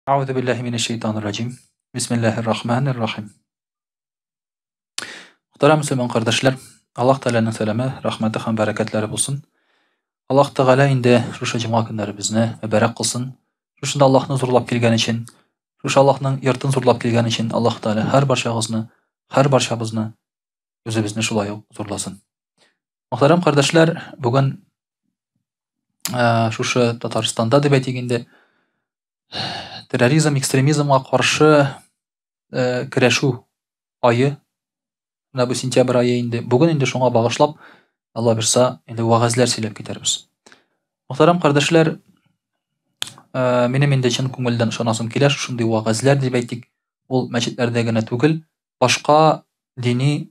Ауду биллахи минешшейтанир-раджим. Бисмиллахир-рахманир-рахим. Muhtaram Müslüman kardeşler, Allah Teala'nın selamı, rahmeti hem bereketleri bulsun. Allah Teala indi şuşa cuma günleri bizne mübarek kılsın. Şuşunda Allah'ını zorlap kelgen için, şuşa Allah'ның yırtın zorlap kelgen için Allah Teala her barşağızını, her barşabızını özü şulay zorlasın. Muhtaram kardeşler, bugün şuşa Tataristan'da deb aytigende terrorizm, ekstremizmga qarşı kurashuv ayı. Bu sentyabr ayı indi. Bugün indi şoňa bagyşlap Allah birsa indi wagazlar söylep giderbiz. Muhtaram kardeşler, menem indi çyn köňelden şonasym kiler, şunday wagazlar dep aýtdyk. Ol mescitlerde gene tugel, başga dini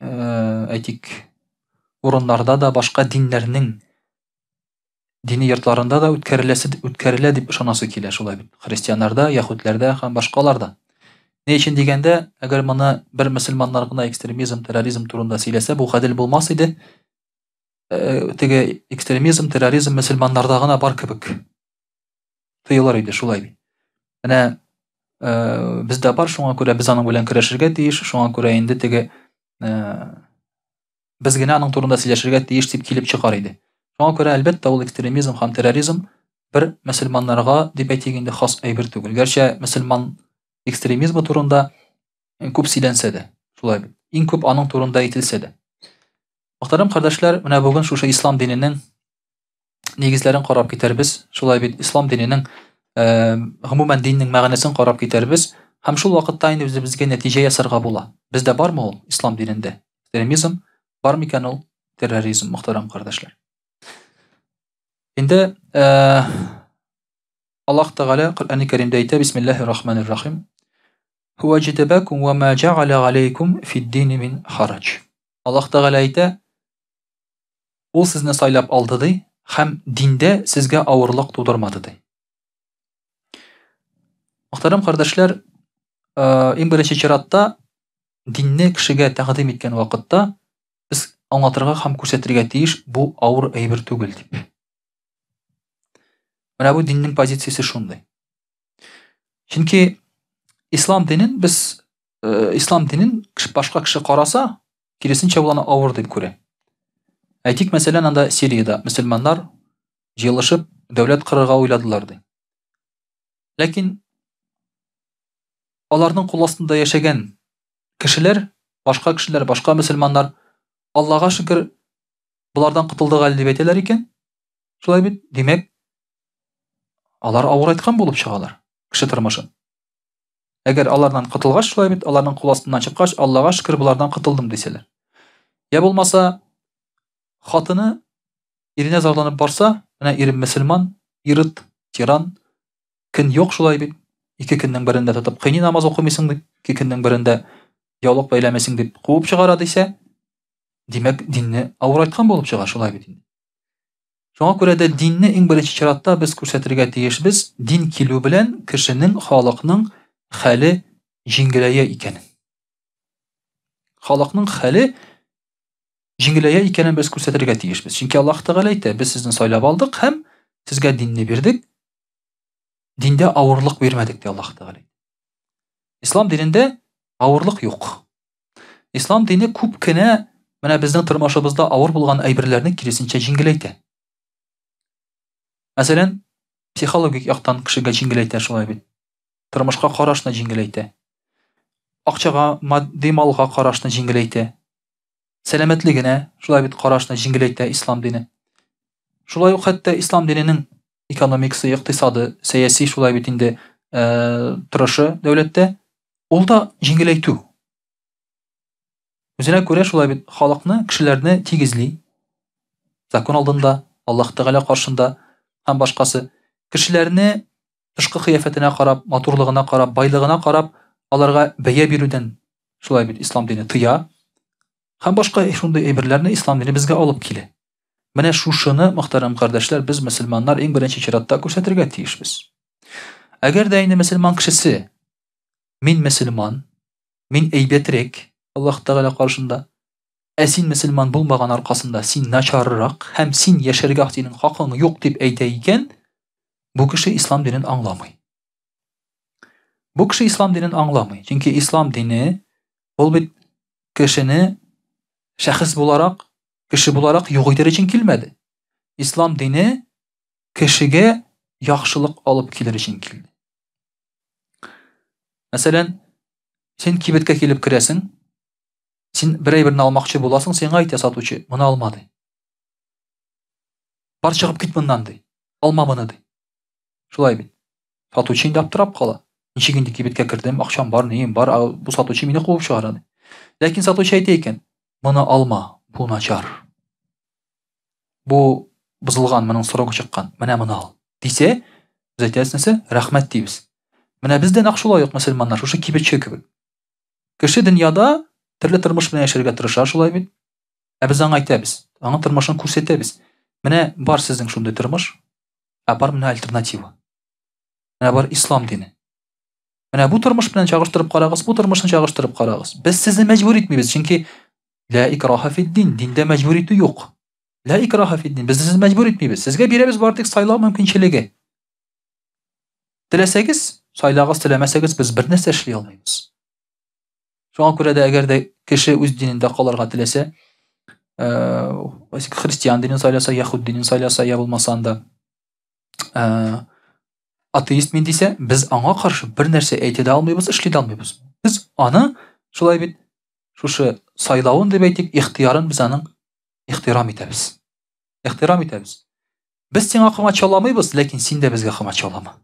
aýtyk orunlarda da, başga dinleriniň dini yurtlarında da ütkerile dip şonasy kiler, şolay bit. Hristiýanlarda, Ýahudilerde hem başgalarda. Ne için degende, eger mana bir musulmanlar gına ekstremizm, terrorizm turunda söylese bu gadil bolmas idi. Tege ekstremizm, terrorizm musulmanlarda gına bar kibik. Tıyılar idi, şolay bit. Mene bizde bar, şoňa görä biz anyň bilen kurashirge diýiş, şoňa görä indi tege biz gene anyň turunda söýleşirge diýiş dip kilip çykar idi. Şoňa görä elbetde ol ekstremizm hem terrorizm bir musulmanlarga dip aýtygende has aýbyr tugul. Gerçi musulman ekstremizm turunda köp silense de, şolay bit. Iň köp anyň turunda aýtylsa da. Muhtaram kardeşler, mene bugün şuşa İslam dininiň negizlerini garap giterbiz. Şolay bit, İslam dininiň humuman dininiň magnasyny garap giterbiz. Hem şol wagtda indi bizge netije ýasarga bola. Bizde barmy ol İslam dininde ekstremizm, barmy eken ol terrorizm, muhtaram kardeşler. Indi Allah Teala Kur'an-ı Kerimde aýta, Bismillahirrahmanirrahim. Huve cetebakum ve ma ja'ala aleykum fi'd-din min harac. Allah Teala aýta, ol sizni saýlap aldydy, hem dinde sizge awyrlyk tudurmady. Muhtaram kardeşler, iň birinçi çyratda dinni kişige taqdim etken wagtda biz aňlatyrga hem körsetirge tiýiş, bu awır aýbyr tugel dip. Mene bu dinniň pozisiýasy şunday. Çünki İslam dinin biz İslam dinin başka kişi karasa kirisinçe bulana awır dip köre. Aýtyk meselen anda Siriýada musulmanlar jylyşyp döwlet kırırga oýladylar. Lakin olarnyň kul astynda ýaşagan kişiler, başka musulmanlar Allah'a şükür bulardan kytyldyk dip aýtýarlar eken. Şolay bit, demek alar awır aýtgan bolup çygalar kişi tyrmyşy. Eger alardan kytylgaç, şolay bit, alarnyň kul astyndan çykgaç Allah'a şükür bulardan kytyldym deseler. Ya bolmasa hatyny irine zarlanyp barsa, mene irim musulman, ýyryt, tiran, kin ýok şolay bit. İki kinniň birinde tutup kyny namaz okumasyň dip, iki kinniň birinde ýawluk beýlemesiň dip gowy çygara diýse, demek dinni awır aýtgan bolup çygar, şolay bit. Şoňa görä de dinni iň birinçi çyratda biz körsetirge tiýişbiz, din kilu bilen kişiniň halyknyň hali jiňgileýe ikeni. Halyknyň hali jiňgileýe ikeni biz körsetirge tiýişbiz. Çünki Allah Teala aýtdy, biz sizni saýlap aldyk hem sizge dinni berdik. Dinde awırlyk bermedik diýip Allah Teala. İslam dininde awırlyk ýok. İslam dini köpkene mene bizning tyrmaşybızda awır bolgan aýbirlerini kirisinçe jiňgileýdi. Meselen, psikologik ýaktan kişige jiňgileýdi, şolay bit. Tyrmyşga garaşyny jiňgileýdi. Akçaga, maddi malga garaşyny jiňgileýdi. Selametligine, şolay bit, garaşyny jiňgileýdi İslam dini. Şolay hatda İslam dininiň ekonomikisi, ykdysady, seýasi şolay bit indi turuşy döwletde ol da jiňgileýdi. Özüne görä şolay bit, halykny, kişilerini tigizli, zakon aldynda, Allah Teala karşynda hem başkası kişilerini tышkı kıyafetine karap, maturlygyna karap, baylygyna karap alarga beýe berүүден şolay bit İslam dini tyya. Hem başka şunday eýberlerini İslam dini bizge alıp kile. Mene şuşyny muhtaram kardeşler, biz musulmanlar iň birinçi çyratda körsetirge tiýişbiz. Eger de indi musulman kişisi min musulman, min eýbetrek Allah Teala karşynda, sin musulman bolmagan arkasında sin naçarryrak hem sin ýaşarga senin hakyň ýok dip aýtaýken, bu kişi İslam dinini anlamay. Бу кеше ислам динен аңламый. Чөнки ислам дине ул бит кешене шәхес буларак, кеше буларак юк итер өчен килмәде. Ислам дине кешегә яхшылык алып килер өчен килде. Мәсәлән, син кибеткә килеп керәсең, син бер әйберне алмакчы буласың, сиңа әйтә сатучы, моны алма ди. Бар чыгып кит моннан ди. Алма моны ди. Шулай бит. Сатучы инде аптырап кала. Ничек инде кибеткә кирдем, акчам бар, нем бар, бу сатучы мине куып чыгара ди. Ләкин сатучы әйтә икән, моны алма, бу начар. Бу бузылган, моның срогы чыккан, менә моны ал. Дисе, без әйтәсенсә, рәхмәт дибез. Менә бездә нәкъ шулай ук мөселманнар, шушы кибетче кебек. Кеше дөньяда төрле тормыш белән яшәргә тырыша, шулай бит. Ә без аңа әйтәбез, аңа тормышын күрсәтәбез. Менә бар сезнең шундый тормыш, ә бар менә альтернатива. Менә бар ислам дине. Менә бу тормыш белән чагыштырып карагыз, бу тормышны чагыштырып карагыз. Без сезне мәҗбүр итмибез, чөнки ла икраха фид-дин, диндә мәҗбүр итү юк. Ла икраха фид-дин, без сезне мәҗбүр итмибез. Сезгә бирәбез бар тик сайлау мөмкинчелеге. Теләсәгез, сайлагыз, теләмәсәгез, без бер нәрсә эшли алмыйбыз. Шуңа күрә дә әгәр дә кеше үз динендә калырга теләсә, христиан динен сайласа, яһуд динен сайласа, я булмаса анда атеист мин дисә, без аңа каршы бер нәрсә әйтә дә алмыйбыз, эшли дә алмыйбыз. Без аны шулай бит шушы сайлавын дип әйтик, ихтиярын без аның ихтирам итәбез. Ихтирам итәбез. Без сиңа кымачаламыйбыз, ләкин син дә безгә кымачалама.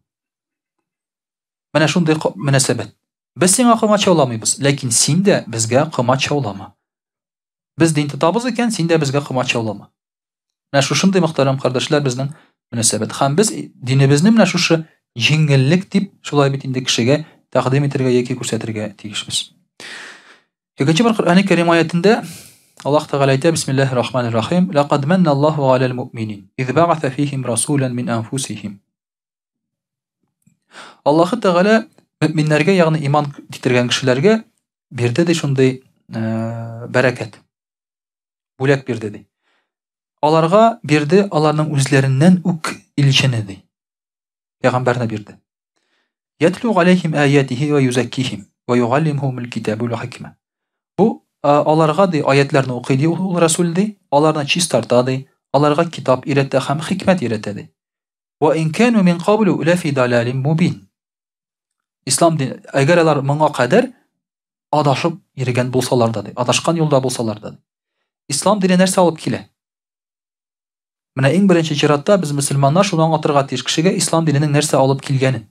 Менә шундый мөнәсәбәт. Без сиңа кымачаламыйбыз, ләкин син дә безгә кымачалама. Без дин тотабыз икән, син дә безгә кымачалама. Менә шушындый мөхтәрәм кардәшләр безнең мөнәсәбәт. Һәм без динебезне менә шушы җиңеллек дип шулай бит инде кешегә тәкъдим итәргә яки күрсәтергә тиешбез. Икенче бер Коръән Кәрим аятында Аллаһ Тәгалә әйтә: Бисмиллаһир-рахманир-рахим. Лaqad manna Allahu 'alal mu'minin idh ba'atha fihim rasulan min anfusihim. Аллаһ Тәгалә мөэминнәргә, ягъни иман китергән кешеләргә бирде ди шундый бәрәкәт. Бүләк бирде ди. Аларга бирде аларның үзләреннән үк илчене ди. Пәйгамбәрне бирде. Ятлу алейхим аятихи ва юзаккихим ва югаллимхумул китаба вал хикма. Бу аларга ди аятларны укый ди ул Расул ди, аларны чистарта ди, аларга китап өйрәтә һәм хикмәт өйрәтә ди. Ва ин кану мин qaблу ла фи далалин мубин. Ислам дин, әгәр алар моңа кадәр адашып йөргән булсалар да ди, адашкан юлда булсалар да ди. Ислам дине нәрсә алып килә? Менә иң беренче чиратта без мөселманнар шуны аңлатырга тиеш кешегә ислам диненең нәрсә алып килгәнен.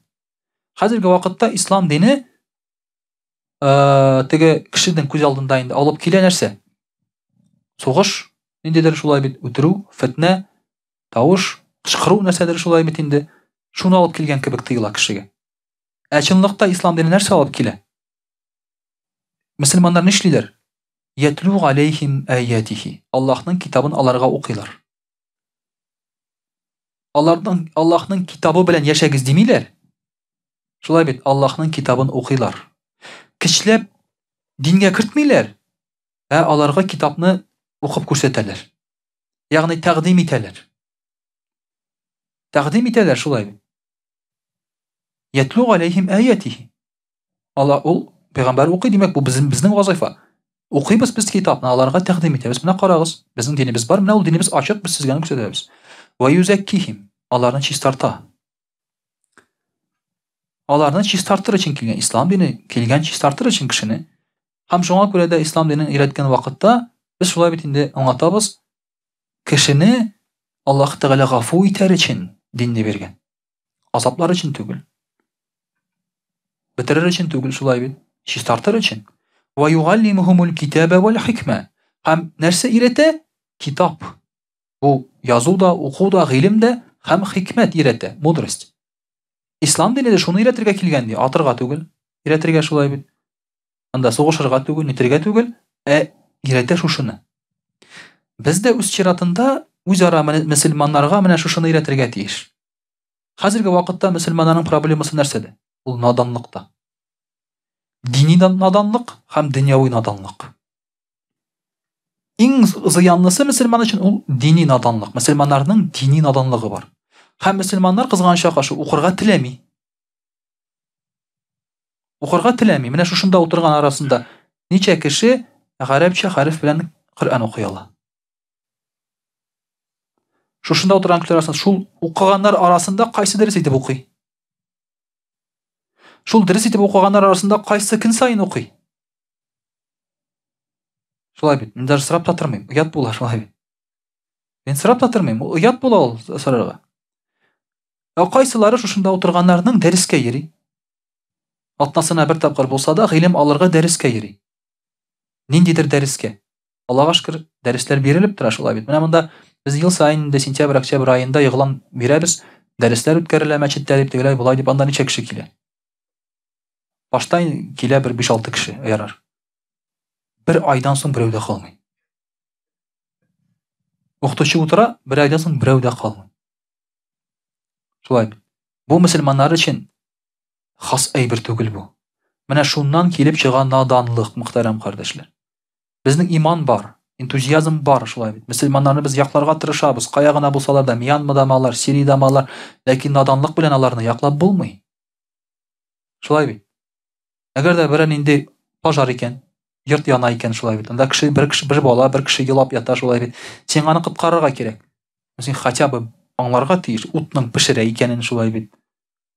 Хәзерге вакытта ислам дине теге кешенең күз алдында инде алып килә нәрсә? Сугыш, ниндидер шулай бит, үтерү, фитнә, тавыш, кычкыру нәрсәдер шулай бит инде. Шуны алып килгән кебек тоела кешегә. Ә чынлыкта ислам дине нәрсә алып килә? Мөселманнар нишлиләр? Ятлу алейхим аятихи. Аллаһның китабын аларга укыйлар. Аллаһның китабы белән яшәгез димиләр. Шулай бит, Аллаһның китабын укыйлар. Кичләп дингә кертмиләр, ә аларга китапны укып күрсәтәләр. Ягъни тәкъдим итәләр. Тәкъдим итәләр шулай бит. Ятлу алейхим аятихи. Алла ул пәйгамбәр укый, димәк бу безнең вазифа. Укыйбыз без китапны, аларга тәкъдим итәбез. Менә карагыз, безнең динебез бар, менә ул динебез ачык, без сезгә күрсәтәбез. Ва юзаккихим. Аларны чистарта. Аларны чистартыр өчен килгән ислам дине, килгән чистартыр өчен кешене. Һәм шуңа күрә дә ислам динен өйрәткән вакытта без шулай бит инде аңлатабыз, кешене Аллаһ Тәгалә гафу итәр өчен динне биргән. Азаплар өчен түгел. Бетерер өчен түгел, шулай бит, чистартыр өчен. Ва югаллимхумул китаба вал хикма. Һәм нәрсә өйрәтә? Китап. Бу язу да, уку да, гыйлем дә һәм хикмәт өйрәтә, мудрость. Ислам дине дә шуны өйрәтергә килгән ди, атырга түгел, өйрәтергә шулай бит. Анда сугышырга түгел, нитергә түгел, ә өйрәтә шушыны. Без дә үз чиратында үзара мөселманнарга менә шушыны өйрәтергә тиеш. Хәзерге вакытта мөселманнарның проблемасы нәрсәдә? Ул наданлыкта. Дини наданлык һәм дөньяви наданлык. Иң зыянлысы мөселман өчен ул дини наданлык. Мөселманнарның дини наданлыгы бар. Һәм мөселманнар кызганча каршы укырга теләми. укырга теләми. Менә шушында утырган арасында ничә кеше гарәпчә хәреф белән Коръән укый ала. Шушында утырган кешеләр арасында, шул укыганнар арасында кайсы дөрес итеп укый? Шул дөрес итеп укыганнар арасында кайсы көн сайын укый? Шулай бит. Мин даже сорап та тормыйм. Уят була шулай бит. Мин сорап та тормыйм. Уят була ул сорарга. Кайсылары шушында утырганнарның дәрескә йөри. Атнасына бер тапкыр булса да гыйлем алырга дәрескә йөри. Ниндидер дәрескә. Аллага шөкер, дәресләр бирелеп тора шулай бит. Менә монда без ел сайын сентябрь, октябрь аенда йыгылан бирәбез. Дәресләр үткәрелә мәчеттә дип тегеләй булай дип анда ничә кеше килә. Башта килә бер 5-6 кеше ярар. Бер айдан соң берәү дә калмый. Укытучы утыра, бер айдан соң берәү дә калмый. Шулай бит. Бу мөселманнар өчен хас әйбер түгел бу. Менә шуннан килеп чыган наданлык, мөхтәрәм кардәшләр. Безнең иман бар, энтузиазм бар шулай бит. Мөселманнарны без якларга тырышабыз, кая гына булсалар да, Мьянмадамалар, Сириядамалар, ләкин наданлык белән аларны яклап булмый. Шулай бит. Әгәр дә берәр нинди пожар икән, йорт яна икән шулай бит. Анда бер бала, бер кеше елап ята шулай бит. Син аны коткарырга кирәк. Син хотя бы аңларга тиеш, утның пешерә икәнен шулай бит.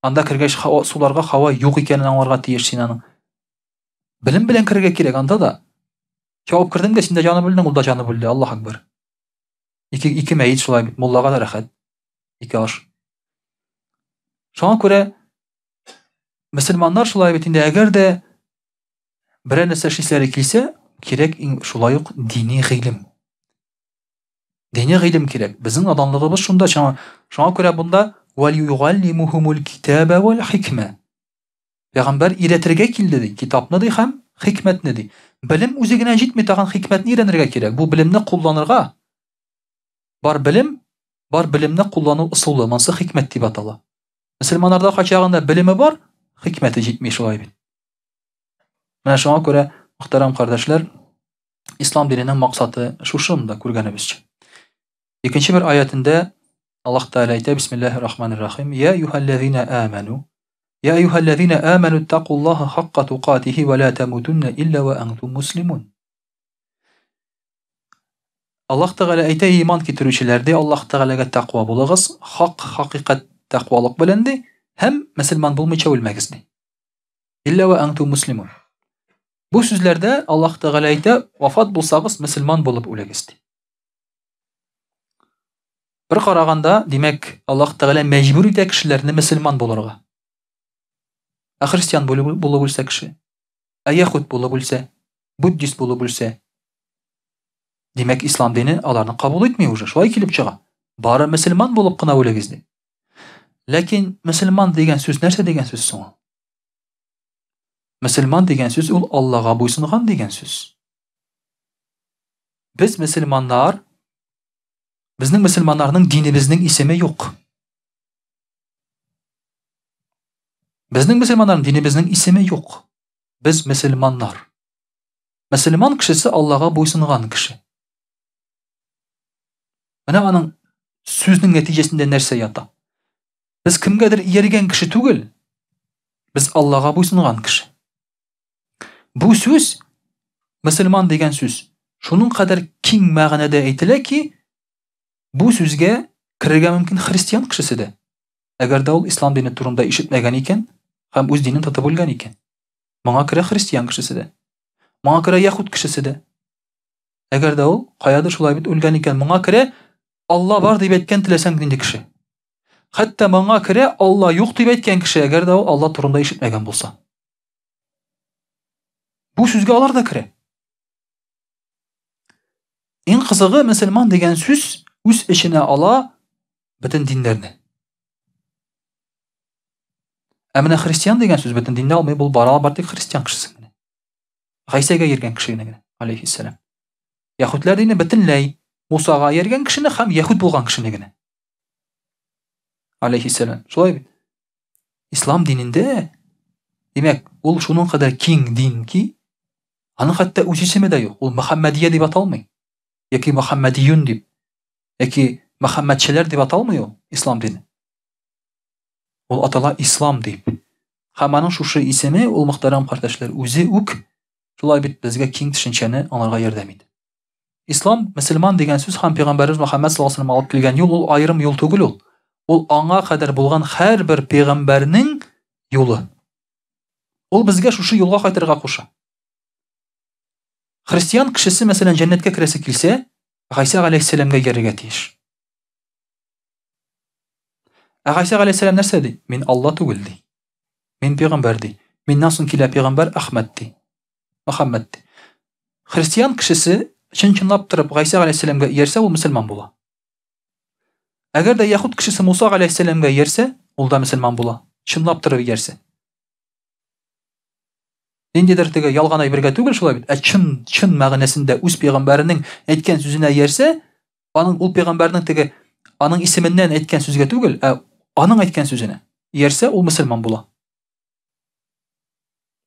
Анда кергәч суларга һава юк икәнен аңларга тиеш син аның. Белем белән кергә кирәк анда да. Чабып кирдең дә син дә җаны бүлдең, ул да җаны бүлде. Аллаһ акбар. Ике мәйет шулай бит. Муллага да рәхәт. Ике аш. Шуңа күрә мөселманнар шулай бит инде әгәр дә берәр нәрсә эшләре килсә, кирәк шулай ук дини гыйлем. Дини гыйлем кирәк. Безнең наданлыгыбыз шунда. Шуңа күрә бунда وَلْيُعَلِّمُهُمُ الْكِتَابَ وَالْحِكْمَةَ. Пәйгамбәр өйрәтергә килде ди, китапны ди һәм хикмәтне ди. Белем үзе генә җитми, тагын хикмәтне өйрәнергә кирәк. Бу белемне кулланырга бар белем, бар белемне куллану усулы, монсы хикмәт дип атала. Мөселманнарда качагында белеме бар, хикмәте җитми шулай бит. Менә шуңа күрә, мөхтәрәм кардәшләр, ислам диненең максаты шушында күргәнебезчә. Икенче бер аятында Аллаһ Тәгалә әйтә: Бисмиллаһир-рахманир-рахим. Я аyyuhallazina amanu. Ya ayyuhallazina amanu taqulloha haqqa tuqatihi wa la tamutunna illa wa antum muslimun. Аллаһ Тәгалә әйтә: Иман китерүчеләр ди, Аллаһ Тәгаләгә тақва булыгыз, хакыйкать тақвалык белән ди, һәм мөселман булмыйча үлмәгез ди. Illa wa antum muslimun. Бу сүзләрдә Аллаһ Тәгалә әйтә: вафат булсагыз, мөселман булып үлегез ди. Бер караганда, димәк, Аллаһ Тәгалә мәҗбүр итә кешеләрне мөселман булырга. Христиан булып үлсә кеше, яһуд булып үлсә, буддист булып үлсә, димәк, ислам дине аларны кабул итми уже, шулай килеп чыга. Бары мөселман булып кына үлегез ди. Ләкин мөселман дигән сүз нәрсә дигән сүз соң? Мөселман дигән сүз ул Аллага буйсынган дигән сүз. Без мөселманнар, безнең мөселманнарның динебезнең исеме юк. Безнең мөселманнарның динебезнең исеме юк. Без мөселманнар. Мөселман кешесе Аллага буйсынган кеше. Менә аның сүзнең нәтиҗәсендә нәрсә ята? Без кемгәдер ияргән кеше түгел. Без Аллага буйсынган кеше. Бу сүз, мөселман дигән сүз, шуның кадәр киң мәгънәдә әйтелә ки, бу сүзгә керергә мөмкин христиан кешесе дә. Әгәр дә ул ислам дине турында ишетмәгән икән, һәм үз динен тотып үлгән икән. Моңа керә христиан кешесе дә. Моңа керә яһуд кешесе дә. Әгәр дә ул каядыр шулай бит үлгән икән, моңа керә Алла бар дип әйткән теләсәң нинди кеше. Хәтта моңа керә Алла юк дип әйткән кеше, әгәр дә ул Алла турында ишетмәгән булса. Бу сүзгә алар да керә. Иң кызыгы, мөселман дигән сүз үз эченә ала бөтен диннәрне. Ә менә христиан дигән сүз бөтен динне алмый, бул бар тик христиан кешесе генә. Гайсәгә йөргән кеше генә, алейхиссалам. Яһудлар дине бөтенләй Мусага йөргән кешене һәм яһуд булган кешене генә. Алейхиссалам. Шулай бит. Ислам динендә, димәк, ул шуның кадәр киң дин ки, аның хәтта үз исеме дә юк. Ул Мөхәммәдия дип аталмый. Яки Мөхәммәдиюн дип, яки Мөхәммәдчеләр дип аталмый ул ислам дине. Ул атала ислам дип. Һәм аның шушы исеме, ул мөхтәрәм кардәшләр, үзе үк шулай бит безгә киң төшенчәне аңларга ярдәм итә. Ислам, мөселман дигән сүз һәм Пәйгамбәрбез Мөхәммәд саллаллаһу алейһи ва саллям алып килгән юл, ул аерым юл түгел ул. Ул аңа кадәр булган һәрбер пәйгамбәрнең юлы. Ул безгә шушы юлга кайтырга куша. Христиан кешесе, мәсәлән, җәннәткә керәсе килсә, Гайса галәйһиссәламгә йөрергә тиеш. Гайса галәйһиссәлам нәрсә ди? Мин Алла түгел ди. Мин пәйгамбәр ди. Миннән соң килә пәйгамбәр Әхмәд ди. Мөхәммәд ди. Христиан кешесе чын-чынлап торып Гайса галәйһиссәламгә иярсә, ул мөселман була. Әгәр дә яһуд кешесе Муса галәйһиссәламгә иярсә, ул да мөселман була. Чынлап торып иярсә. Ниндидер теге ялган әйтергә түгел шулай бит. Чын мәгънәсендә үз пәйгамбәренең әйткән сүзенә иярсә, аның ул пәйгамбәрнең теге аның исеменнән әйткән сүзгә түгел, аның әйткән сүзенә иярсә, ул мөселман була.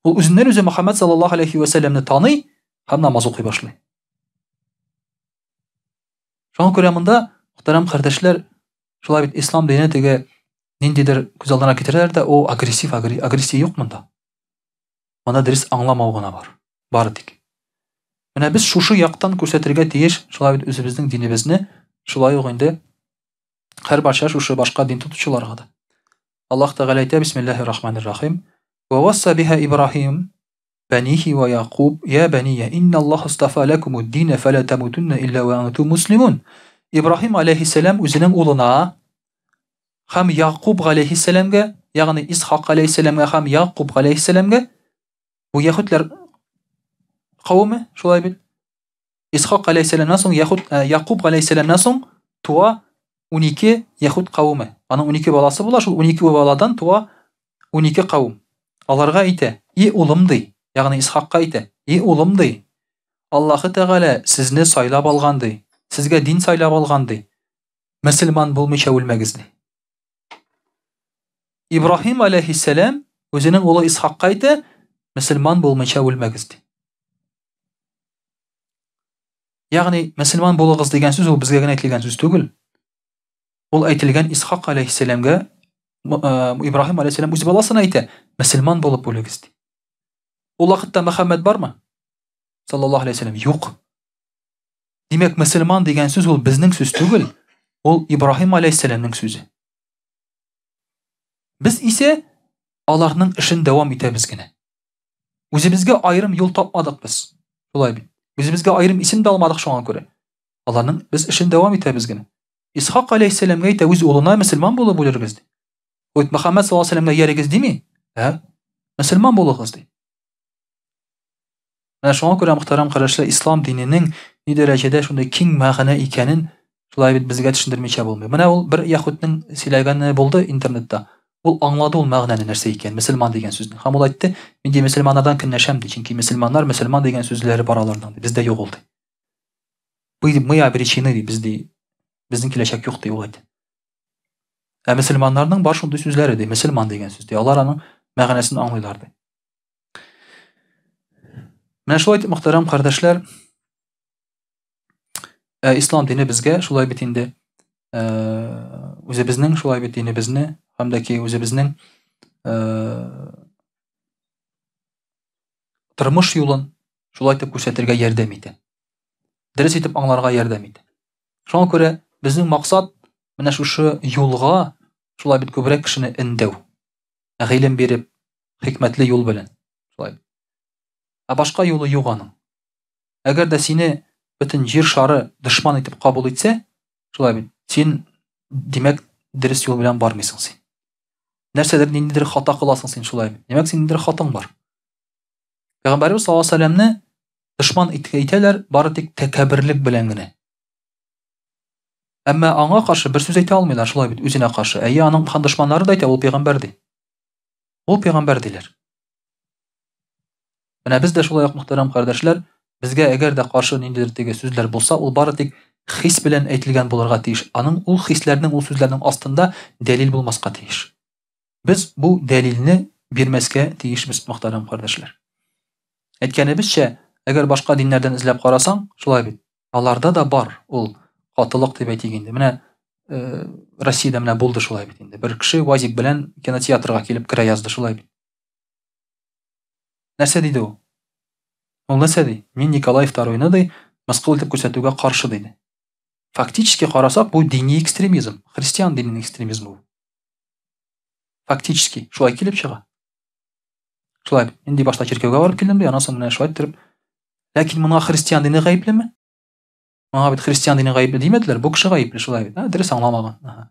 Ул үзеннән үзе Мөхәммәд саллаллаһу алейһи ва сәлламне таный һәм намаз укый башлый. Шуңа күрә монда, мөхтәрәм кардәшләр, шулай бит ислам дине теге ниндидер күз алдына китерәләр дә, о агрессия юк монда. Монда дөрес аңламау гына бар. Бары тик. Менә без шушы яктан күрсәтергә тиеш, шулай бит үзебезнең динебезне, шулай ук инде һәрберчә шушы башка дин тотучыларга да. Аллаһ Тәгалә әйтә: Бисмиллаһир-рахманир-рахим. Ва васса биха Ибраһим бәнихи ва Яқуб я бәнiyya инна Аллаһ астафа лакумуд-дин фала тамутунна илля ва антум муслимун. Ибраһим алейһиссәлам үзенең улына һәм Яқуб алейһиссәламгә, ягъни Исхак алейһиссәламгә һәм Яқуб алейһиссәламгә, бу яһудлар кавме, шулай бит. Исхак алейһиссәламнан соң Яқуб алейһиссәламнан соң туа 12 яһуд кавме. Аның 12 баласы була, шул 12 баладан туа 12 кавм. Аларга әйтә: "И улым" ди, ягъни Исхакка әйтә: "И улым" ди. Аллаһы Тәгалә сезне сайлап алган ди, сезгә дин сайлап алган ди. Мөселман булмыйча үлмәгез ди. Ибраһим алейһиссәлам үзенең улы Исхакка әйтә: "Мөселман булмыйча үлмәгез" ди. Ягъни мөселман булыгыз дигән сүз ул безгә генә әйтелгән сүз түгел. Ул әйтелгән Исхак алейһиссәламгә, Ибраһим алейһиссәлам үз баласына әйтә: "Мөселман булып үлегез" ди. Ул вакытта Мөхәммәд бармы? Саллаллаһу алейһи ва саллям юк. Димәк, мөселман дигән сүз ул безнең сүз түгел, ул Ибраһим алейһиссәламның сүзе. Без исә аларның эшен дәвам итәбез генә. Үзебезгә аерым юл тапмадык без. Шулай бит. Үзебезгә аерым исем дә алмадык шуңа күрә. Аларның без эшен дәвам итәбез генә. Исхак алейһиссәламгә әйтә: "Үз улына мөселман булып үлегез" ди. Ул Мөхәммәд саллаллаһу алейһи ва сәлламгә яригез дими? Мөселман булыгыз ди. Менә шуңа күрә мөхтәрәм кардәшләр, ислам диненең ни дәрәҗәдә шундай киң мәгънә икәнен шулай бит безгә төшендермичә булмый. Менә ул бер яһудның сөйләгәне булды интернетта. Ул аңлады ул мәгънәне нәрсә икән, мөселман дигән сүзне. Һәм ул әйтте: "Мин ди мөселманнардан көнләшәм ди, чөнки мөселманнар мөселман дигән сүзләре бар аларның ди, бездә юк ул ди. Бу мы обречены ди, безнең киләчәк юк ди ул әйтте. Мөселманнарның бар шундый сүзләре ди, мөселман дигән сүз ди. Алар аның мәгънәсен аңлыйлар ди." Менә шулай итеп, мөхтәрәм кардәшләр, ислам дине безгә шулай бит инде үзебезнең шулай бит динебезне һәм дә ки үзебезнең тормыш юлын шулай итеп күрсәтергә ярдәм итә. Дөрес итеп аңларга ярдәм итә. Шуңа күрә безнең максат менә шушы юлга шулай бит күбрәк кешене эндәү. Гыйлем биреп, хикмәтле юл белән. Шулай. Башка юлы юк аның. Әгәр дә сине бөтен җир шары дошман итеп кабул итсә, шулай бит, син димәк дөрес юл белән бармыйсың син. Нәрсәдер ниндидер хата кыласың син шулай бит. Димәк, син ниндидер хатаң бар. Пәйгамбәрбез саллаллаһу алейһи ва сәлламне дошман әйтәләр бары тик тәкәбберлек белән генә. Әмма аңа каршы бер сүз әйтә алмыйлар шулай бит, үзенә каршы. Аның хан дошманнары да әйтә, ул пәйгамбәр ди. Ул пәйгамбәр диләр. Менә без дә шулай ук, мөхтәрәм кардәшләр, безгә әгәр дә каршы ниндидер теге сүзләр булса, ул бары тик хис белән әйтелгән булырга тиеш. Аның ул хисләрнең, ул сүзләрнең астында дәлил булмаска тиеш. Без бу дәлилне бирмәскә тиешбез, мөхтәрәм кардәшләр. Әйткәнебезчә, әгәр башка диннәрдән эзләп карасаң, шулай бит. Аларда да бар ул катылык дип әйтик инде. Менә Россиядә менә булды шулай бит инде. Бер кеше УАЗик белән кинотеатрга килеп керә язды шулай бит. Нәрсә дейді ул? Ул нәрсә ди? Мин Николай II-ны ди мыскыл итеп күрсәтүгә каршы диде. Фактически карасак, бу дини экстремизм, христиан дининең экстремизмы бу. Фактически шулай килеп чыга. Шулай, инде башта черкәүгә барып килдем ди, аннан соң менә шулай итеп. Ләкин моңа христиан дине гаеплеме? Моңа бит христиан дине гаепле димәделәр, бу кеше гаепле шулай бит. Дөрес аңламаган.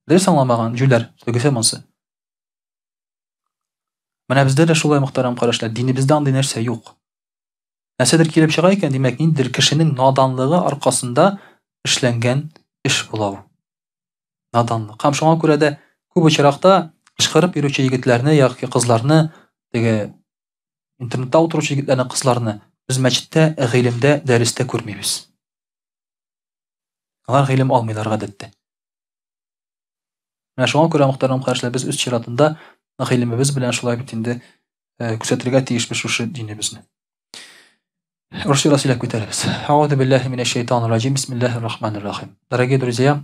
Дөрес аңламаган җүләр, төгесе монсы. Менә бездә дә шулай мөхтәрәм карашлар, динебездә андый нәрсә юк. Нәрсәдер килеп чыга икән, димәк, ниндидер кешенең наданлыгы аркасында эшләнгән эш була бу. Наданлык. Һәм шуңа күрә дә күп очракта кычкырып йөрүче егетләрне яки кызларны, теге интернетта утыручы егетләрне, кызларны без мәчеттә, гыйлемдә, дәрестә күрмибез. Алар гыйлем алмыйлар гадәттә. Менә шуңа күрә мөхтәрәм карашлар, без үз чиратында гыйлемебез белән шулай бит инде күрсәтергә тиешбез шушы динебезне. Рушила сөйләп китәрбез. Аузу биллахи минаш шайтанир раджим. Бисмиллахир рахманир рахим. Дорогие друзья,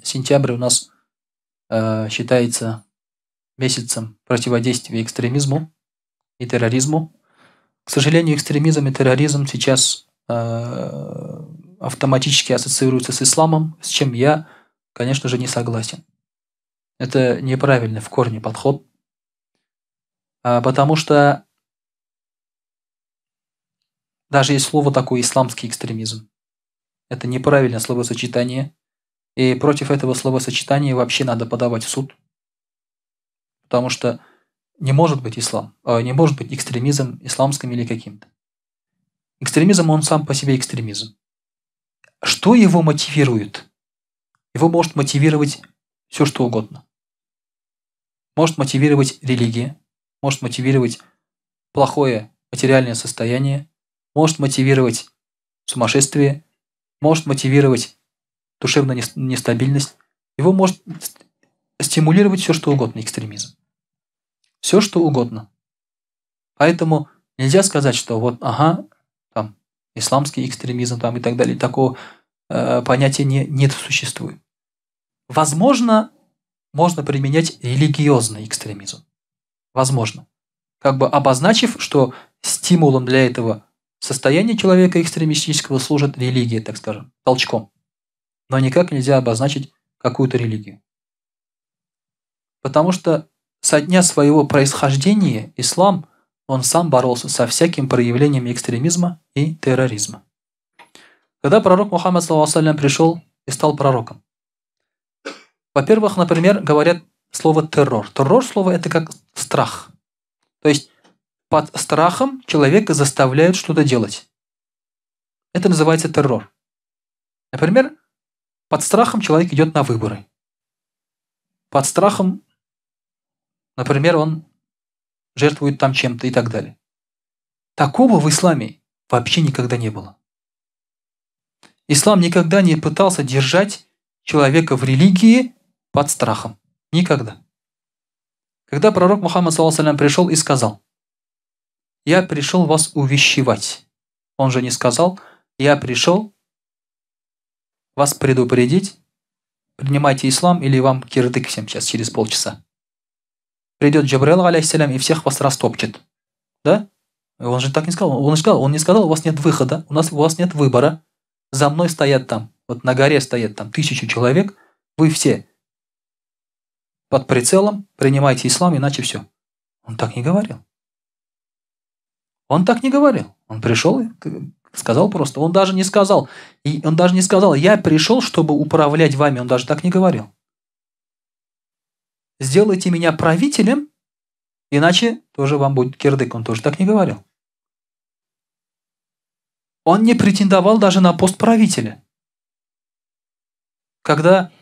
сентябрь у нас считается месяцем противодействия экстремизму и терроризму. К сожалению, экстремизм и терроризм сейчас автоматически ассоциируются с исламом, с чем я, конечно же, не согласен. Это неправильный в корне подход, потому что даже есть слово такое исламский экстремизм. Это неправильное словосочетание, и против этого словосочетания вообще надо подавать в суд, потому что не может быть ислам, не может быть экстремизм исламским или каким-то. Экстремизм, он сам по себе экстремизм. Что его мотивирует? Его может мотивировать все, что угодно. Может мотивировать религия, может мотивировать плохое материальное состояние, может мотивировать сумасшествие, может мотивировать душевную нестабильность. Его может стимулировать все, что угодно, экстремизм. Все, что угодно. Поэтому нельзя сказать, что вот, там, исламский экстремизм там, и так далее. Такого понятия не существует. Возможно, можно применять религиозный экстремизм. Возможно. Как бы обозначив, что стимулом для этого состояния человека экстремистического служит религия, так скажем, толчком. Но никак нельзя обозначить какую-то религию. Потому что со дня своего происхождения ислам, он сам боролся со всяким проявлением экстремизма и терроризма. Когда пророк Мухаммад ﷺ пришел и стал пророком, во-первых, например, говорят слово террор. Террор слово это как страх. То есть под страхом человека заставляют что-то делать. Это называется террор. Например, под страхом человек идет на выборы. Под страхом, например, он жертвует там чем-то и так далее. Такого в исламе вообще никогда не было. Ислам никогда не пытался держать человека в религии под страхом. Никогда. Когда пророк Мухаммад ﷺ пришел и сказал: «Я пришел вас увещевать». Он же не сказал: «Я пришел вас предупредить, принимайте ислам, или вам кирдык всем сейчас, через полчаса. Придет Джабраил, алейхиссалям, и всех вас растопчет». Да? Он же так не сказал. Он не сказал, у вас нет выхода, у вас нет выбора. За мной стоят там, вот на горе стоят там 1000 человек, вы все под прицелом, принимайте ислам, иначе все. Он так не говорил. Он так не говорил. Он пришел и сказал просто. Он даже не сказал, я пришел, чтобы управлять вами. Он даже так не говорил. Сделайте меня правителем, иначе тоже вам будет кирдык. Он тоже так не говорил. Он не претендовал даже на пост правителя. Когда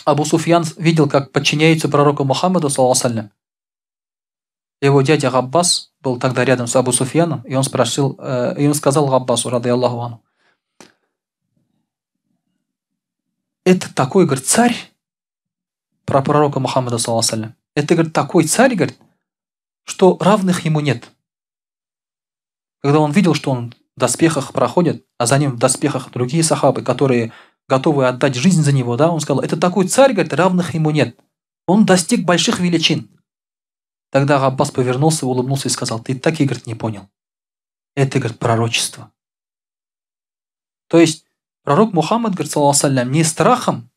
Абу Суфьян видел, как подчиняется пророку Мухаммаду, ﷺ, его дядя Габбас был тогда рядом с Абу Суфьяном, и он сказал Габбасу, рады Аллаху анху: это такой, говорит, царь, про пророка Мухаммада, ﷺ, это, говорит, такой царь, говорит, что равных ему нет. Когда он видел, что он в доспехах проходит, а за ним в доспехах другие сахабы, которые готовы отдать жизнь за него, да, он сказал: это такой царь, говорит, равных ему нет. Он достиг больших величин. Тогда Аббас повернулся, улыбнулся и сказал: ты так, говорит, не понял. Это, говорит, пророчество. То есть пророк Мухаммад, говорит, саллаллаху алейхи вассалям, не страхом,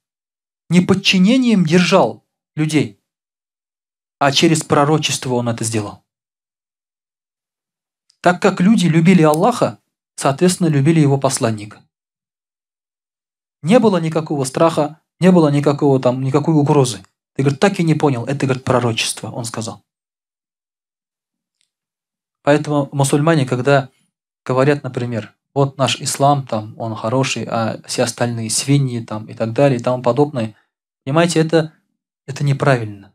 не подчинением держал людей, а через пророчество он это сделал. Так как люди любили Аллаха, соответственно, любили его посланника. Не было никакого страха, не было никакой угрозы. Ты, говорит, так и не понял. Это, говорит, пророчество, он сказал. Поэтому мусульмане, когда говорят, например, вот наш ислам, там, он хороший, а все остальные свиньи, там, и так далее, и тому подобное, понимаете, это неправильно.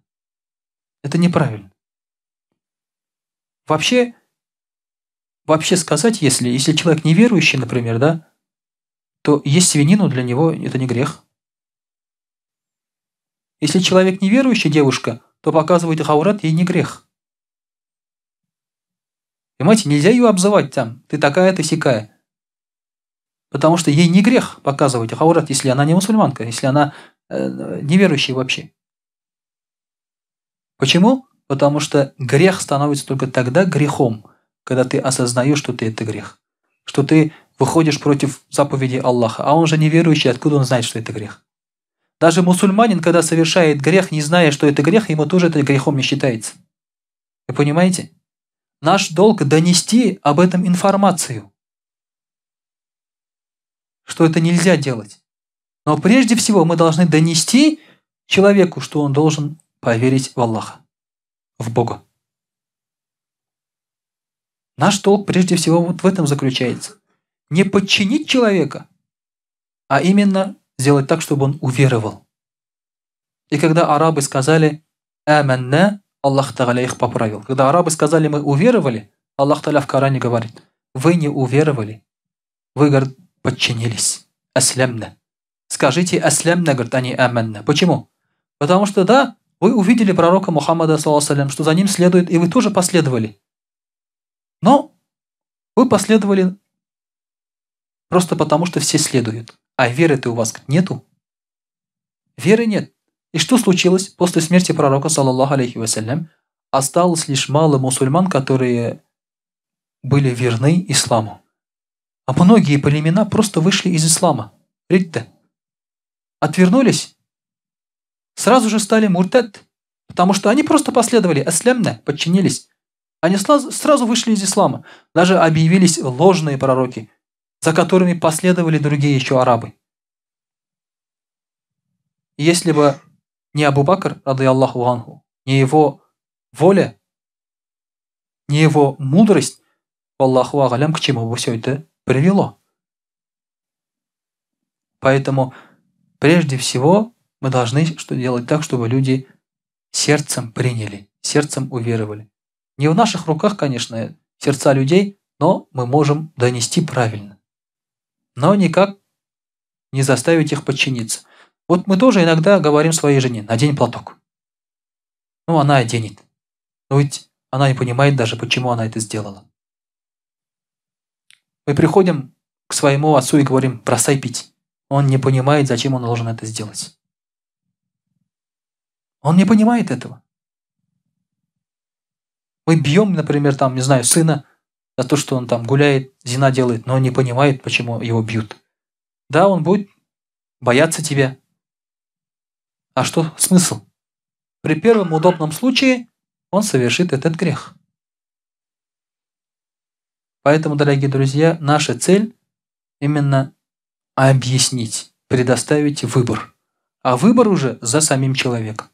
Это неправильно. Вообще сказать, если человек неверующий, например, да, то есть свинину для него это не грех. Если человек неверующий, девушка, то показывать хаурат ей не грех. Понимаете, нельзя ее обзывать там, ты такая, ты сякая. Потому что ей не грех показывать хаурат, если она не мусульманка, если она неверующая вообще. Почему? Потому что грех становится только тогда грехом, когда ты осознаешь, что ты это грех. Что ты выходишь против заповедей Аллаха. А он же неверующий, откуда он знает, что это грех? Даже мусульманин, когда совершает грех, не зная, что это грех, ему тоже это грехом не считается. Вы понимаете? Наш долг донести об этом информацию. Что это нельзя делать. Но прежде всего мы должны донести человеку, что он должен поверить в Аллаха, в Бога. Наш долг прежде всего вот в этом заключается. Не подчинить человека, а именно сделать так, чтобы он уверовал. И когда арабы сказали «Аманна», Аллах Та'аля их поправил. Когда арабы сказали «мы уверовали», Аллах Та'аля в Коране говорит: вы не уверовали, вы, говорит, подчинились. Аслямна. Скажите аслямна, говорит, а не аманна. Почему? Потому что да, вы увидели пророка Мухаммада, саллаллаху алейхи, что за ним следует, и вы тоже последовали. Но вы последовали просто потому, что все следуют. А веры-то у вас нету. Веры нет. И что случилось? После смерти пророка, саллаллаху алейхи вассалям, осталось лишь мало мусульман, которые были верны исламу. А многие племена просто вышли из ислама. Ридда. Отвернулись. Сразу же стали муртад. Потому что они просто последовали. Аслямна, подчинились. Они сразу вышли из ислама. Даже объявились ложные пророки, за которыми последовали другие еще арабы. И если бы не Абу Бакр, рады Аллаху анху, не его воля, не его мудрость, Аллаху агалям, к чему бы все это привело. Поэтому прежде всего мы должны что делать так, чтобы люди сердцем приняли, сердцем уверовали. Не в наших руках, конечно, сердца людей, но мы можем донести правильно. Но никак не заставить их подчиниться. Вот мы тоже иногда говорим своей жене: надень платок. Ну, она оденет. Но ведь она не понимает даже, почему она это сделала. Мы приходим к своему отцу и говорим: бросай пить. Он не понимает, зачем он должен это сделать. Он не понимает этого. Мы бьем, например, там, не знаю, сына за то, что он там гуляет, зина делает, но он не понимает, почему его бьют. Да, он будет бояться тебя. А что смысл? При первом удобном случае он совершит этот грех. Поэтому, дорогие друзья, наша цель именно объяснить, предоставить выбор. А выбор уже за самим человеком.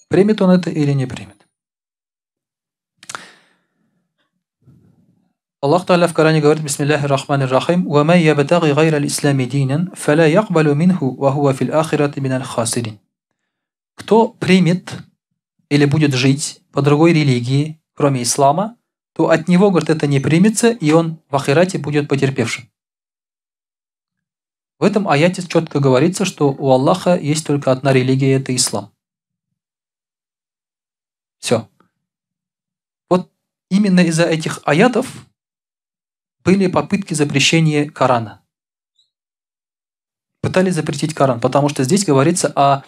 Примет он это или не примет. Аллах Та'аля в Коране говорит: Бисмиллахи рахмани рахим, وَمَنْ يَبْتَغِ غَيْرَ الْإِسْلَامِ دِينًا فَلَا يَقْبَلُ مِنْهُ وَهُوَ فِي الْآخِرَةِ مِنَ الْخَاسِرِينَ. Кто примет или будет жить по другой религии, кроме ислама, то от него, говорит, это не примется, и он в ахирате будет потерпевшим. В этом аяте четко говорится, что у Аллаха есть только одна религия, это ислам. Все. Вот именно из-за этих аятов были попытки запрещения Корана. Пытались запретить Коран, потому что здесь говорится о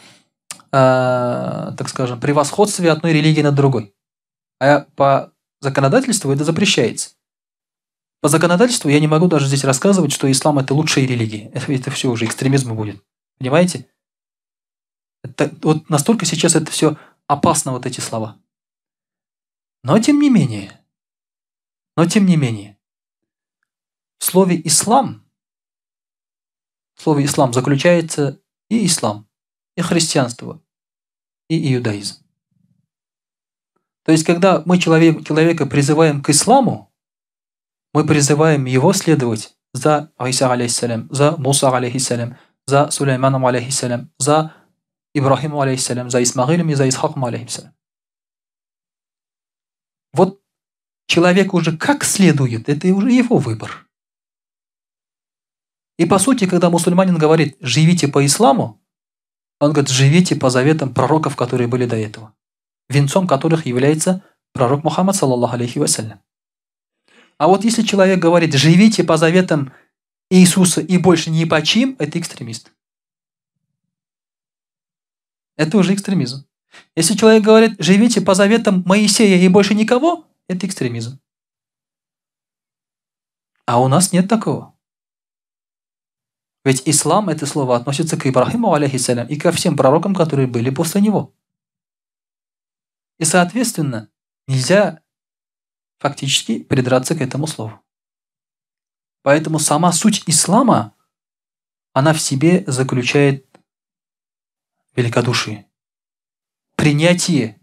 так скажем, превосходстве одной религии над другой. А по законодательству это запрещается. По законодательству я не могу даже здесь рассказывать, что ислам это лучшая религия. Это все уже экстремизм будет. Понимаете? Вот настолько сейчас это все опасно, вот эти слова. Но тем не менее, в слове ислам заключается и ислам, и христианство, и иудаизм. То есть, когда мы человека призываем к исламу, мы призываем его следовать за Иса алейхиссалям, за Муса алейхиссалям, за Сулейманом алейхиссалям, за Ибрахимом алейхиссалям, за Исмаилем и за Исхаком алейхиссалям. Вот человек уже как следует, это уже его выбор. И по сути, когда мусульманин говорит «живите по исламу», он говорит «живите по заветам пророков, которые были до этого», венцом которых является пророк Мухаммад, саллаллаху алейхи вассалям. А вот если человек говорит «живите по заветам Иисуса и больше ни по чьим», это экстремист. Это уже экстремизм. Если человек говорит «живите по заветам Моисея и больше никого», это экстремизм. А у нас нет такого. Ведь ислам, это слово, относится к Ибрахиму, алейхиссалям, и ко всем пророкам, которые были после него. И, соответственно, нельзя фактически придраться к этому слову. Поэтому сама суть ислама, она в себе заключает великодушие, принятие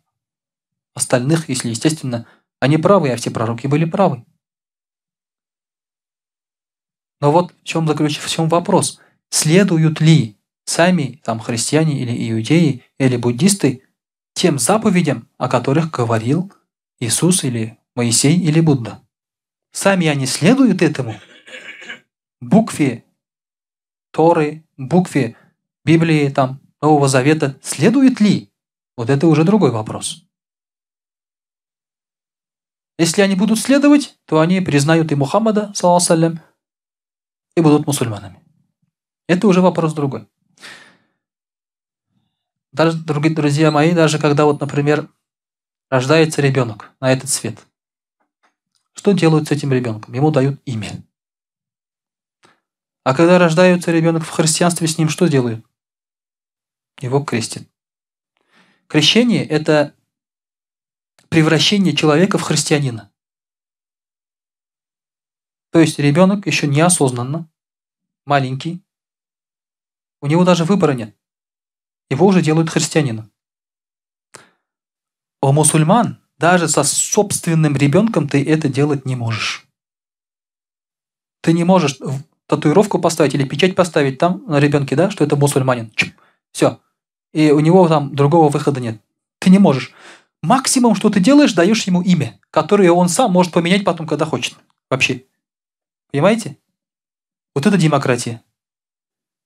остальных, если, естественно, они правы, а все пророки были правы. Но вот в чем вопрос. Следуют ли сами там христиане или иудеи или буддисты тем заповедям, о которых говорил Иисус или Моисей или Будда? Сами они следуют этому? Букве Торы, букве Библии, там, Нового Завета, следует ли? Вот это уже другой вопрос. Если они будут следовать, то они признают и Мухаммада, саллаллаху алейхи, и будут мусульманами. Это уже вопрос другой. Даже, дорогие друзья мои, даже когда вот, например, рождается ребенок на этот свет, что делают с этим ребенком? Ему дают имя. А когда рождается ребенок в христианстве, с ним что делают? Его крестят. Крещение – это превращение человека в христианина. То есть ребенок еще неосознанно, маленький, у него даже выбора нет. Его уже делают христианином. У мусульман даже со собственным ребенком ты это делать не можешь. Ты не можешь татуировку поставить или печать поставить там на ребенке, да, что это мусульманин. Все. И у него там другого выхода нет. Ты не можешь. Максимум, что ты делаешь, даешь ему имя, которое он сам может поменять потом, когда хочет. Вообще. Понимаете? Вот это демократия.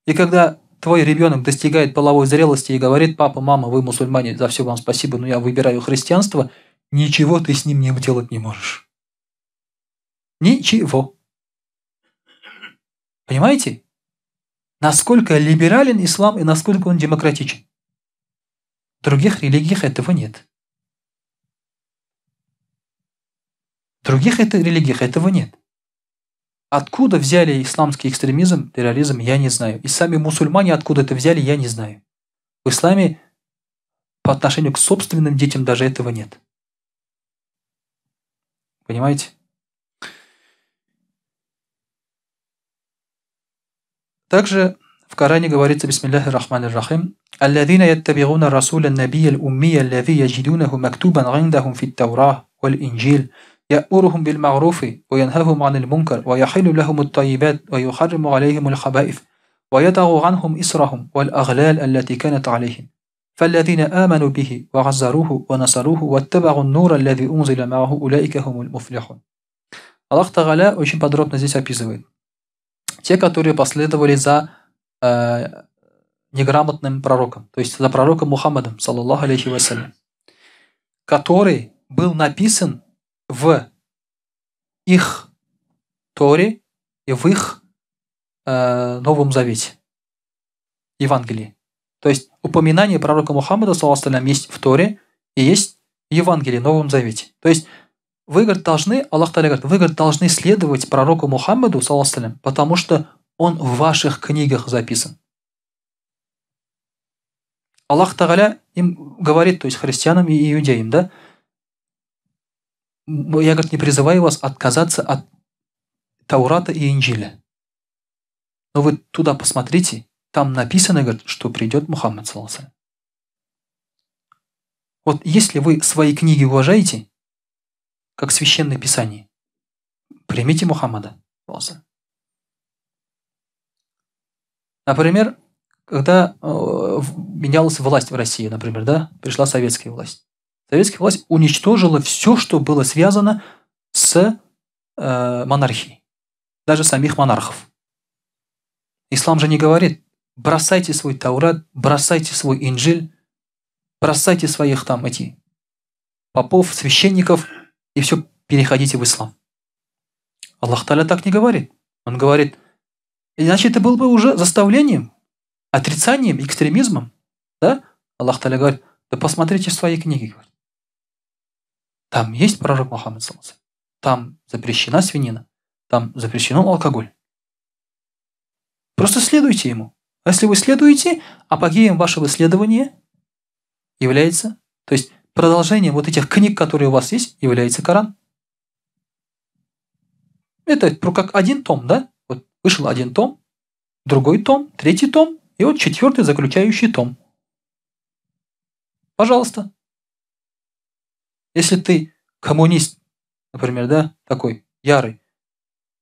И когда твой ребенок достигает половой зрелости и говорит: папа, мама, вы мусульмане, за все вам спасибо, но я выбираю христианство, ничего ты с ним не делать не можешь. Ничего. Понимаете? Насколько либерален ислам и насколько он демократичен. В других религиях этого нет. В других религиях этого нет. Откуда взяли исламский экстремизм, терроризм, я не знаю. И сами мусульмане откуда это взяли, я не знаю. В исламе по отношению к собственным детям даже этого нет. Понимаете? Также в Коране говорится: бисмиллахи рахмани рахим, «Аллазина яттабигуна расуля набия аль-уммия аллази яджидунаху мактубан гиндахум фит Таврах валь Инджил, يأمرهم بالمعروف وينهاهم عن المنكر ويحل لهم الطيبات ويحرم عليهم الخبائث ويضع عنهم إصرهم والأغلال التي كانت عليهم فالذين آمنوا به وعزروه ونصروه واتبعوا النور الذي أنزل معه أولئك هم المفلحون». Аллах Тааля очень подробно здесь описывает. Те, которые последовали за неграмотным пророком, то есть за пророком Мухаммадом, саллаллаху алейхи вассалям, который был написан в их Торе и в их Новом Завете, Евангелии. То есть упоминание пророка Мухаммада, саллаллаху алейхи ва саллям, есть в Торе и есть в Евангелии, Новом Завете. То есть вы, говорит, должны, Аллах Та'аля говорит, вы, говорит, должны следовать пророку Мухаммаду, саллаллаху алейхи ва саллям, потому что он в ваших книгах записан. Аллах Та'аля им говорит, то есть христианам и иудеям, да, я, говорит, не призываю вас отказаться от Таурата и Инджиля. Но вы туда посмотрите, там написано, говорит, что придет Мухаммад, саллаллаху алейхи ва саллям. Вот если вы свои книги уважаете, как священное писание, примите Мухаммада, саллаллаху алейхи ва саллям. Например, когда менялась власть в России, например, да, пришла советская власть. Советская власть уничтожила все, что было связано с монархией, даже самих монархов. Ислам же не говорит, бросайте свой Таурат, бросайте свой Инджиль, бросайте своих там попов, священников и все переходите в ислам. Аллах Та'аля так не говорит. Он говорит, иначе это было бы уже заставлением, отрицанием, экстремизмом. Да? Аллах Та'аля говорит, да посмотрите свои книги. Говорит. Там есть пророк Мухаммад, саллаллаху алейхи ва саллям. Там запрещена свинина, там запрещен алкоголь. Просто следуйте ему. А если вы следуете, апогеем вашего следования является, то есть продолжением вот этих книг, которые у вас есть, является Коран. Это как один том, да? Вот вышел один том, другой том, третий том, и вот четвертый заключающий том. Пожалуйста. Если ты коммунист, например, да, такой ярый,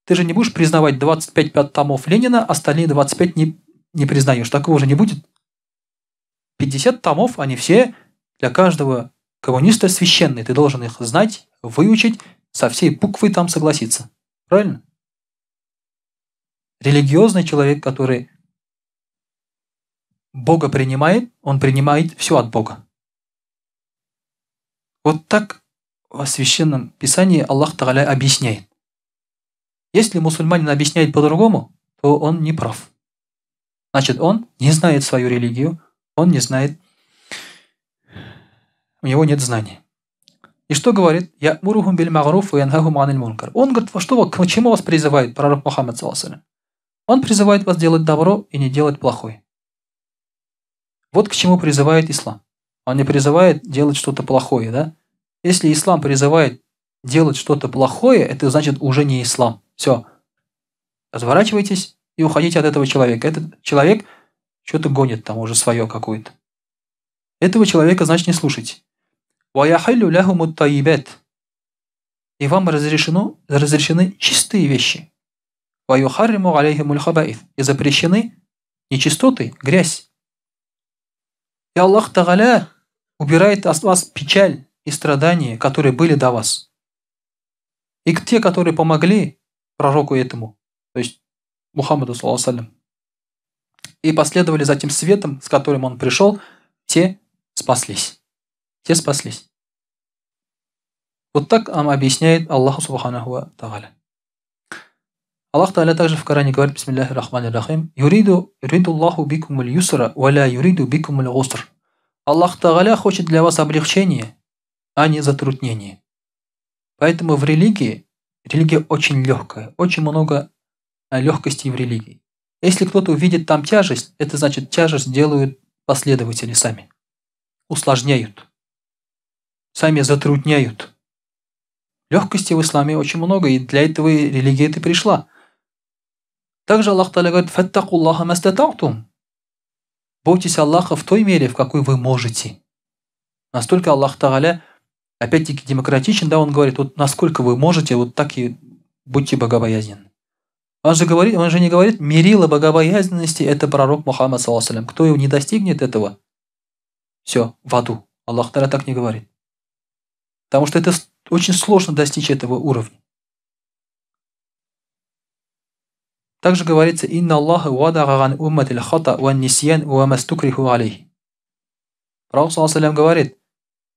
ты же не будешь признавать 25 томов Ленина, остальные 25 не признаешь. Такого уже не будет. 50 томов, они все для каждого коммуниста священные. Ты должен их знать, выучить, со всей буквой там согласиться. Правильно? Религиозный человек, который Бога принимает, он принимает все от Бога. Вот так в Священном Писании Аллах Та'аля объясняет. Если мусульманин объясняет по-другому, то он не прав. Значит, он не знает свою религию, он не знает, у него нет знаний. И что говорит? «Я'мурухум биль магруф ва янхахум аниль мункар». Он говорит, к чему вас призывает пророк Мухаммад, саллаллаху алейхи ва саллям? Он призывает вас делать добро и не делать плохое. Вот к чему призывает ислам. Он не призывает делать что-то плохое, да? Если ислам призывает делать что-то плохое, это значит уже не ислам. Все. Разворачивайтесь и уходите от этого человека. Этот человек что-то гонит там уже свое какое-то. Этого человека, значит, не слушайте. وَيَحِلُّ لَهُمُ الطَّيِّبَاتِ. И вам разрешены чистые вещи. وَيُحَرِّمُ عَلَيْهِمُ الْخَبَائِثِ. И запрещены нечистоты, грязь. И Аллах Та'аля убирает от вас печаль и страдания, которые были до вас. И те, которые помогли пророку этому, то есть Мухаммаду, саллаллаху алейхи ва саллям, и последовали за тем светом, с которым он пришел, те спаслись. Те спаслись. Вот так нам объясняет Аллах Субханаху ва Тааля. Аллах Та'аля также в Коране говорит, бисмиллахи рахмани рахим, юриду Аллаху бикум аль-юсра, ва ля юриду бикум аль-гуср. Аллах Та'аля хочет для вас облегчение, а не затруднение. Поэтому в религия очень легкая, очень много легкости в религии. Если кто-то увидит там тяжесть, это значит, тяжесть делают последователи сами. Усложняют. Сами затрудняют. Легкости в исламе очень много, и для этого религия и пришла. Также Аллах Та'аля говорит, «Фаттакуллаха мастататум». Бойтесь Аллаха в той мере, в какой вы можете. Настолько Аллах Та'аля, опять-таки, демократичен, да, он говорит, вот насколько вы можете, вот так и будьте богобоязненны. Он же не говорит, мерило богобоязненности это пророк Мухаммад, саллаллаху алейхи ва саллям. Кто его не достигнет этого, все, в аду. Аллах Та'аля так не говорит. Потому что это очень сложно достичь этого уровня. Также говорится, «Инна Аллаха вадаган умматил хата ван нисьян ва мастукриху алейхи». Пророк, саллаллаху алейхи ва саллям, говорит,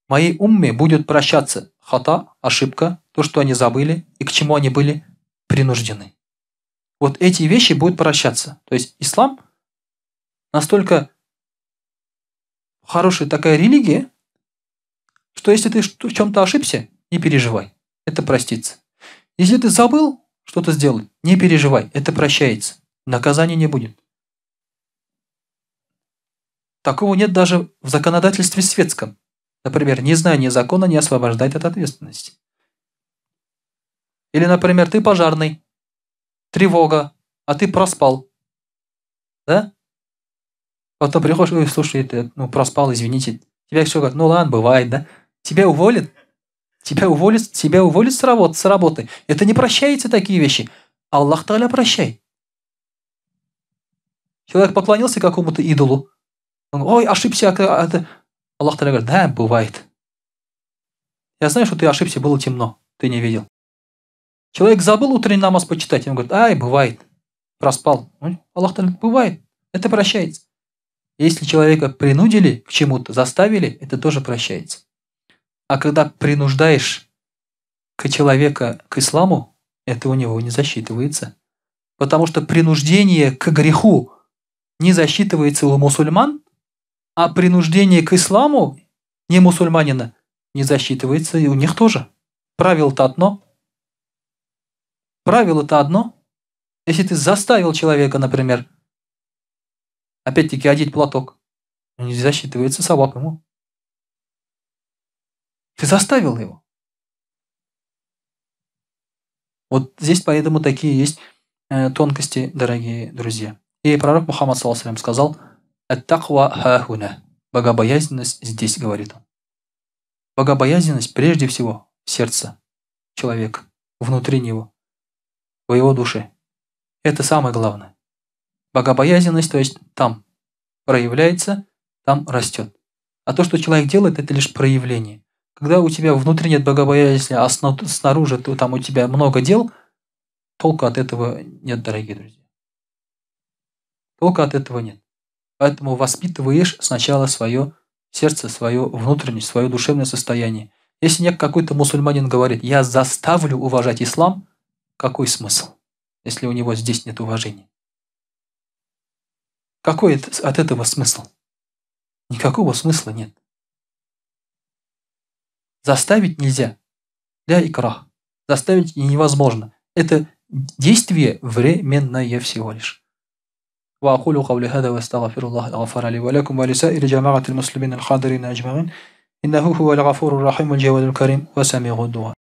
моей умме будет прощаться хата, ошибка, то, что они забыли и к чему они были принуждены. Вот эти вещи будут прощаться. То есть ислам настолько хорошая такая религия, что если ты в чем-то ошибся, не переживай, это простится. Если ты забыл что-то сделать, не переживай, это прощается. Наказания не будет. Такого нет даже в законодательстве светском. Например, незнание закона не освобождает от ответственности. Или, например, ты пожарный, тревога, а ты проспал. Да? Потом приходишь, ой, слушай, ты проспал, извините. Тебя все говорят, ну ладно, бывает, да? Тебя уволят. Тебя уволят с работы. Это не прощается такие вещи. Аллах Тааля прощай. Человек поклонился какому-то идолу. Он, ой, ошибся. Аллах Тааля говорит, да, бывает. Я знаю, что ты ошибся, было темно. Ты не видел. Человек забыл утренний намаз почитать. Он говорит, ай, бывает. Проспал. Аллах Тааля, бывает. Это прощается. Если человека принудили к чему-то, заставили, это тоже прощается. А когда принуждаешь человека к исламу, это у него не засчитывается. Потому что принуждение к греху не засчитывается у мусульман, а принуждение к исламу не мусульманина не засчитывается и у них тоже. Правило-то одно. Правило-то одно. Если ты заставил человека, например, опять-таки одеть платок, не засчитывается саваб ему. Ты заставил его. Вот здесь поэтому такие есть тонкости, дорогие друзья. И пророк Мухаммад ﷺ сказал: «Ат-таква хахуна». Богобоязненность здесь, говорит он. Богобоязненность прежде всего в сердце человека, внутри него, в его душе. Это самое главное. Богобоязненность, то есть там проявляется, там растет. А то, что человек делает, это лишь проявление. Когда у тебя внутри нет богобоязни, а снаружи там у тебя много дел, толку от этого нет, дорогие друзья. Толку от этого нет. Поэтому воспитываешь сначала свое сердце, свою внутренность, свое душевное состояние. Если мне какой-то мусульманин говорит, я заставлю уважать ислам, какой смысл, если у него здесь нет уважения? Какой от этого смысл? Никакого смысла нет. Заставить нельзя. Ля икрах. Заставить невозможно. Это действие временное всего лишь. وأقول قولي هذا وأستغفر الله الغفار لي ولكم ولسائر جماعة المسلمين الحاضرين أجمعين إنه هو الغفور الرحيم الجواد الكريم وسميع الدعاء.